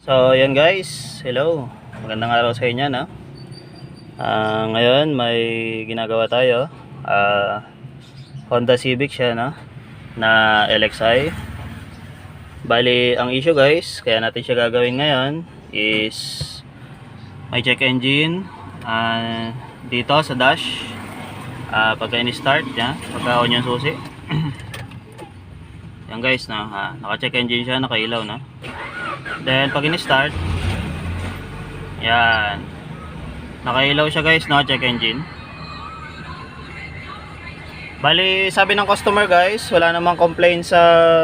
So, yan guys. Hello. Magandang araw sa inyo, no? Ngayon, may ginagawa tayo. Honda Civic siya, no? Na LXI. Bali, ang issue guys, kaya natin siya gagawin ngayon is may check engine dito sa dash. Pagka in-start niya, pagka on yung susi. Yan guys, no? Naka-check engine siya, nakailaw, no? Then pag in-start, yan, nakailaw siya guys, no? Check engine. Bali, sabi ng customer guys, wala namang complaint sa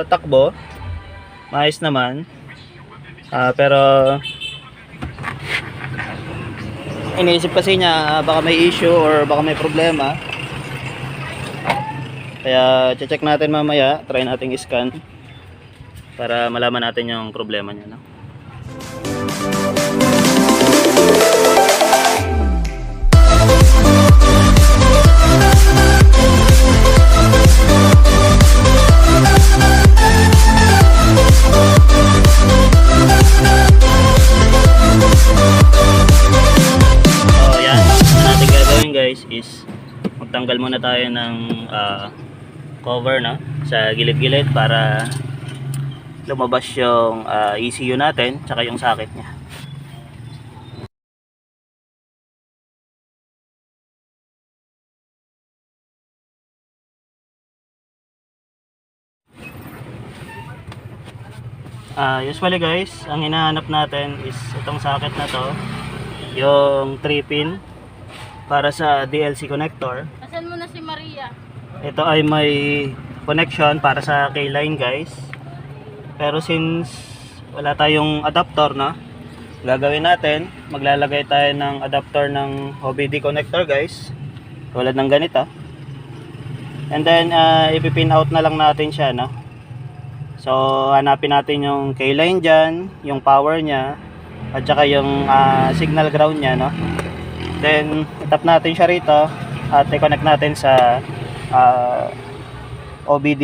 takbo, maayos naman. Pero iniisip kasi niya baka may issue or baka may problema. Kaya check natin mamaya, try nating i-scan para malaman natin yung problema niya, no? So yan, ang natin gagawin guys is magtanggal muna tayo ng cover, no, sa gilid-gilid para lumabas yung ECU natin tsaka yung socket niya. Usually guys, ang hinahanap natin is itong socket na to, yung 3 pin para sa DLC connector. Asan mo na si Maria? Ito ay may connection para sa K-line guys. Pero since wala tayong adapter, no, gagawin natin, maglalagay tayo ng adapter ng OBD connector guys, tulad ng ganito. And then ipipin out na lang natin siya, no. So hanapin natin yung K-line dyan, yung power nya, at saka yung signal ground nya, no. Then itap natin siya rito at i-connect natin sa OBD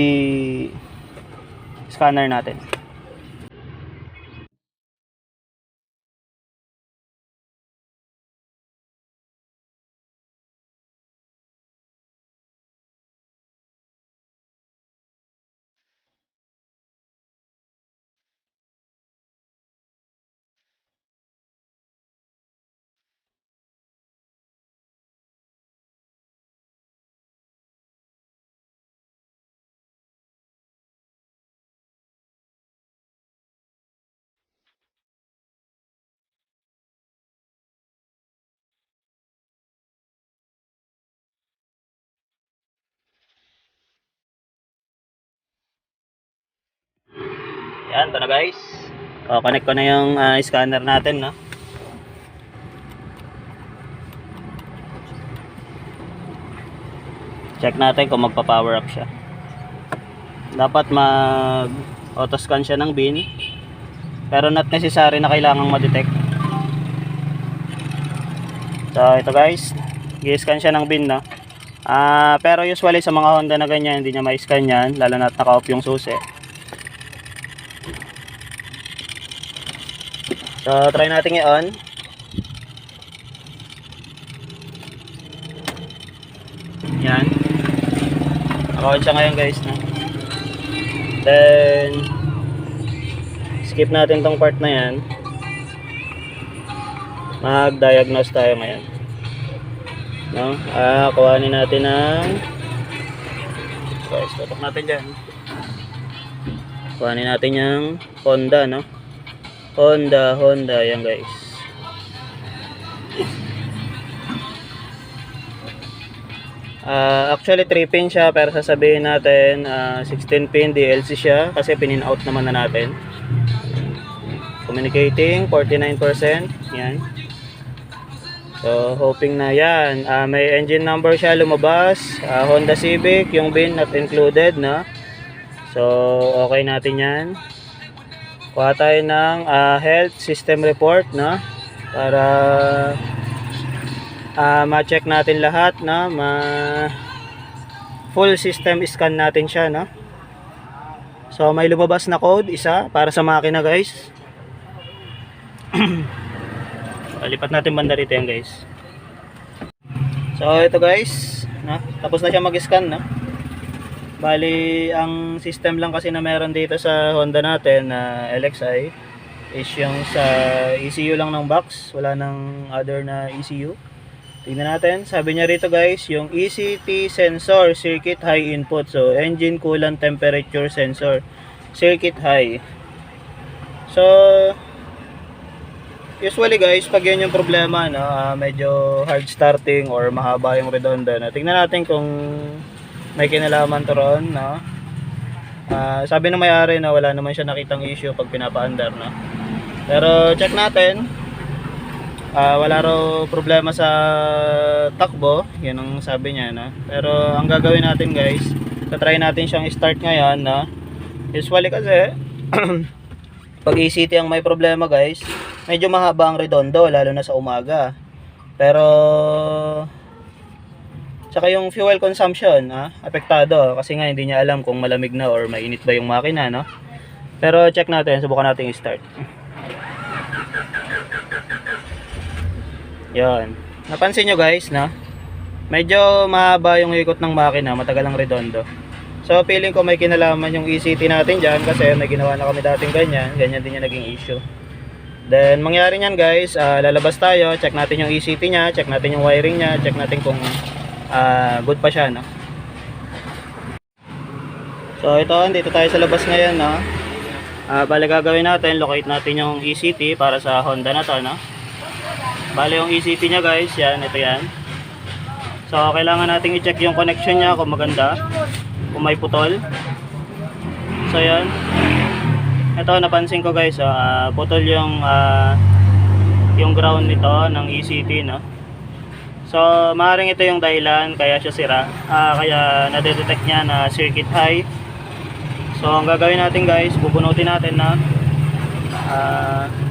scanner natin. Yan, ito na guys. Connect ko na yung scanner natin, no. Check natin kung magpa-power up siya. Dapat mag auto scan siya ng bin, pero not necessary na kailangang ma-detect. So ito guys, i-scan siya ng bin, no. Pero usually sa mga Honda na ganyan, hindi niya ma-scan yan, lalo na naka-off yung susi. So try natin i-on. Yan, naka-on siya ngayon guys, no? Then skip natin tong part na yan. Mag-diagnose tayo ngayon, no? Kuhanin natin ng guys, tutok natin dyan. Kuhanin natin yung Honda, no? Honda, yan guys. Actually 3 pin siya, pero sasabihin natin 16 pin DLC siya kasi pinin out naman na natin. Communicating 49%, yan. So hoping na yan, may engine number siya lumabas, Honda Civic, yung bin not included, no? So okay natin yan. Kuha tayo ng health system report, no, para ma-check natin lahat, no, full system scan natin siya, no. So may lumabas na code isa para sa makina guys. Lipat natin banda rito yan guys. So ito guys, tapos na siya mag-scan na. Bali, ang system lang kasi na meron dito sa Honda natin na LXi is yung sa ECU lang ng box, wala nang other na ECU. Tingnan natin, sabi niya rito guys, yung ECT sensor, circuit high input. So engine coolant temperature sensor, circuit high. So usually guys, pag yan yung problema, medyo hard starting or mahaba yung redondo, tingnan natin kung may kinalaman to roon, sabi ng may-ari na wala naman siya nakitang issue pag pinapa-under, pero check natin, wala raw problema sa takbo, yan ang sabi niya, pero ang gagawin natin guys, try natin siyang start ngayon, usually kasi pag ECT ang may problema guys, medyo mahaba ang redondo lalo na sa umaga. Pero saka yung fuel consumption, apektado kasi nga hindi niya alam kung malamig na or mainit ba yung makina, Pero check natin, subukan natin i-start. Yan. Napansin nyo guys, medyo mahaba yung ikot ng makina, matagal ang redondo. So feeling ko may kinalaman yung ECT natin dyan kasi may ginawa na kami dating ganyan din yung naging issue. Then mangyari nyan guys, lalabas tayo, check natin yung ECT nya, check natin yung wiring nya, check natin kung good pa siya, So ito, dito tayo sa labas ngayon, bali gagawin natin, locate natin yung ECT para sa Honda na to, Bali yung ECT nya guys, yan, ito yan. So kailangan natin i-check yung connection nya kung maganda, kung may putol. So yan, ito napansin ko guys, putol yung ground nito ng ECT, So maaaring ito yung dahilan kaya siya sira, kaya nadetect niya na circuit high. So ang gagawin natin guys, bubunutin natin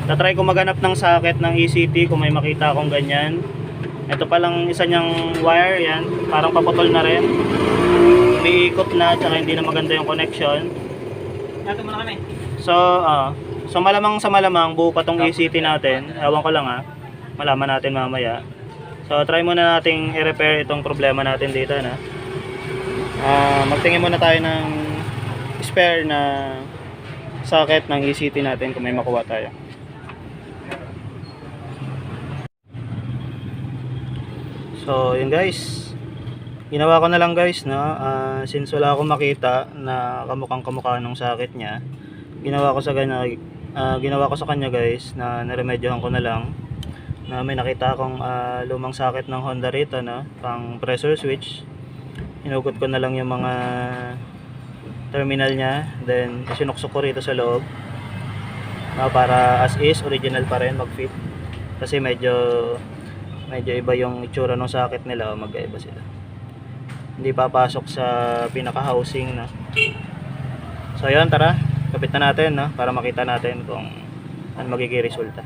tatry ko maghanap ng socket ng ECT kung may makita akong ganyan. Ito palang isa niyang wire, yan, parang paputol na rin, umiikot na, tsaka hindi na maganda yung connection. Nato muna kami. So malamang sa malamang buo pa tong ECT natin, ewan ko lang, malaman natin mamaya. So try muna nating i-repair itong problema natin dito, magtingin muna tayo ng spare na socket ng ECT natin kung may makuha tayo. So yun guys, ginawa ko na lang guys, since wala akong makita na kamukhang kamukha ng socket niya, ginawa ko sa kanya guys na naremedyohan ko na lang na may nakita akong lumang socket ng Honda rito, pang pressure switch. Hinugot ko na lang yung mga terminal niya, then sinuksok ko rito sa loob, para as is original pa rin mag-fit, kasi medyo iba yung itsura ng socket nila, magkaiba sila, hindi papasok sa pinaka housing, So yun, tara kapit na natin, para makita natin kung ano magiging resulta.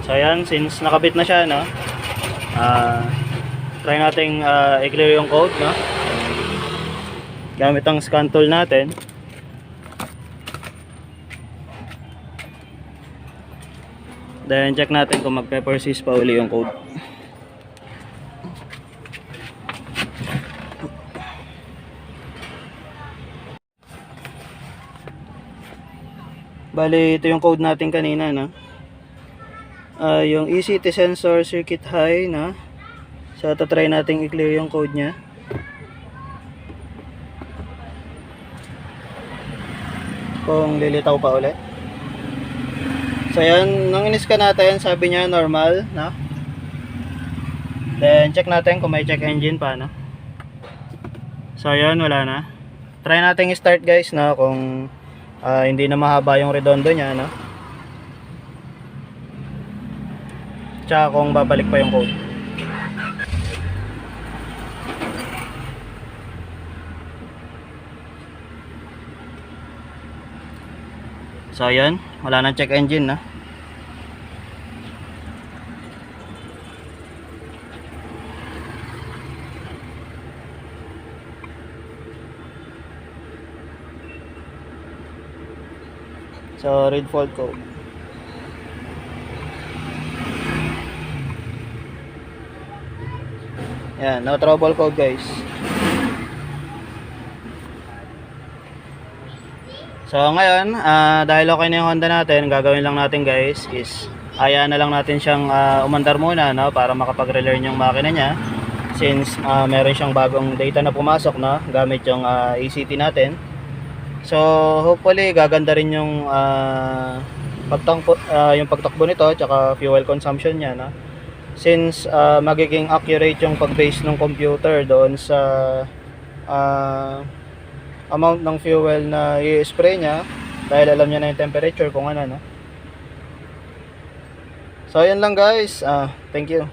So ayan, since nakabit na siya, try nating i-clear yung code, gamit ang scan tool natin. Then check natin kung mag-persist pa uli yung code. Bali, ito yung code natin kanina, no? Yung ECT sensor circuit high, na. So, try natin i-clear yung code niya. Kung lilitaw pa ulit. So, yan. Nung in-scan natin, sabi niya normal, no? Then, check natin kung may check engine pa, no? So, yan. Wala na. Try natin i-start, guys, no? Kung hindi na mahaba yung redondo niya, no? Tsaka kung babalik pa yung code. So ayan, wala nang check engine, na. So read fault code. Yan, no trouble code, guys. So ngayon, dahil okay na yung Honda natin, gagawin lang natin, guys, is hayaan na lang natin siyang umandar muna, no, para makapag-relearn yung makina niya, since meron siyang bagong data na pumasok, no, gamit yung ECT natin. So hopefully gaganda rin yung pagtakbo nito, tsaka fuel consumption niya, no, since magiging accurate yung pag-base ng computer doon sa amount ng fuel na i-spray niya, dahil alam niya na yung temperature kung ano, no. So ayan lang, guys. Thank you.